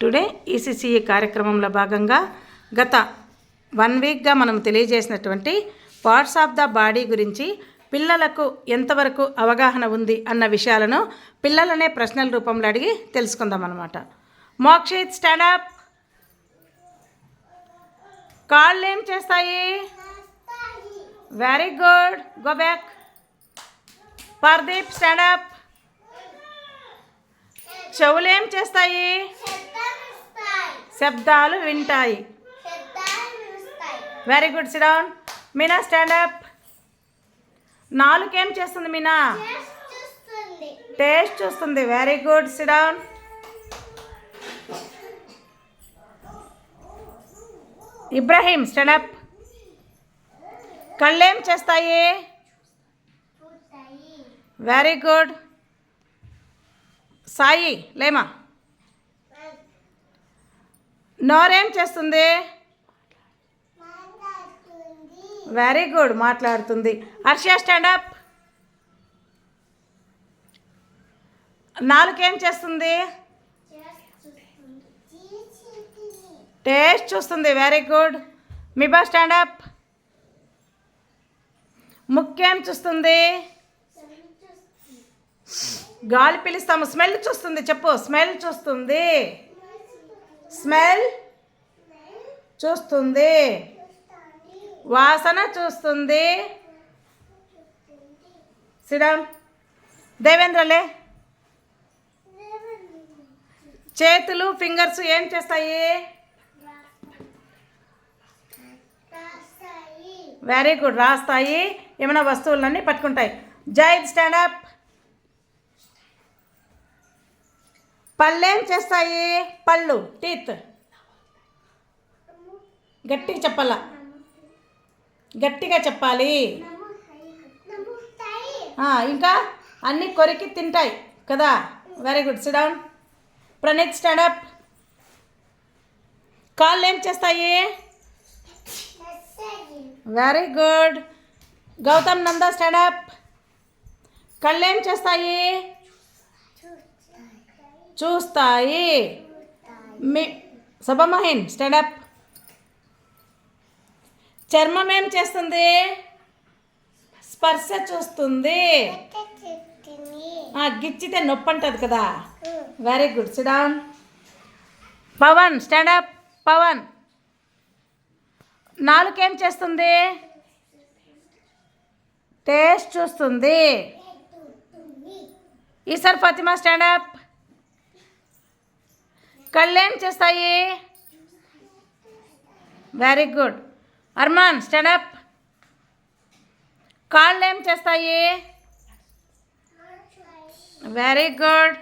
Today ECCE కార్యక్రమంలో భాగంగా గత 1 వీక్గా మనం తెలియజేసినటువంటి పార్ట్స్ ఆఫ్ ద బాడీ గురించి పిల్లలకు ఎంతవరకు అవగాహన ఉంది అన్న విషయాలను పిల్లలనే ప్రశ్నల రూపంలో అడిగి తెలుసుకుందాం అన్నమాట. Mokshit stand up. కాళ్ళు ఏం చేస్తాయి? Very good, go back. Pardeep stand up. చెవులు ఏం చేస్తాయి? శబ్దాలు వింటాయి. Very good, sit down. Meena stand up. నాలుక ఏం చేస్తుంది మీనా? టేస్ట్ చూస్తుంది. Very good, sit down. Ibrahim stand up. కళ్ళు ఏం చేస్తాయి? Very good. సాయి లేమా. నోరేం చేస్తుంది? వెరీ గుడ్, మాట్లాడుతుంది. Harsha stand up. నాలుకేం చేస్తుంది? టేస్ట్ చూస్తుంది. Very good. Miba stand up. ముక్కేం చూస్తుంది? గాలి పిలుస్తాము. స్మెల్ చూస్తుంది. చెప్పు. స్మెల్ చూస్తుంది. స్మెల్ చూస్తుంది. వాసన చూస్తుంది. సిడౌన్. దేవేంద్రలే. చేతులు ఫింగర్స్ ఏం చేస్తాయి? వెరీ గుడ్, రాస్తాయి. ఏమైనా వస్తువులన్నీ పట్టుకుంటాయి. Zaid stand up. పళ్ళు ఏం చేస్తాయి? పళ్ళు, టీత్. గట్టిగా చెప్పాలా? గట్టిగా చెప్పాలి. ఇంకా అన్నీ కొరికి తింటాయి కదా. Very good, sit down. Praneeth stand up. కాళ్ళు ఏం చేస్తాయి? Very good. Gautam Nanda stand up. కళ్ళు ఏం చేస్తాయి? చూస్తాయి. సభమహిన్ స్టాండ్ అప్. చర్మం ఏం చేస్తుంది? స్పర్శ చూస్తుంది. గిచ్చితే నొప్పి అంటది కదా. Very good, sit down. Pavan stand up. Pavan నాలుకేం చేస్తుంది? టేస్ట్ చూస్తుంది. ఈసర్ ఫాతిమా స్టాండ్ అప్. కళ్ళు ఏం చేస్తాయి? Very good. Arman stand up. కాళ్ళు ఏం చేస్తాయి? Very good.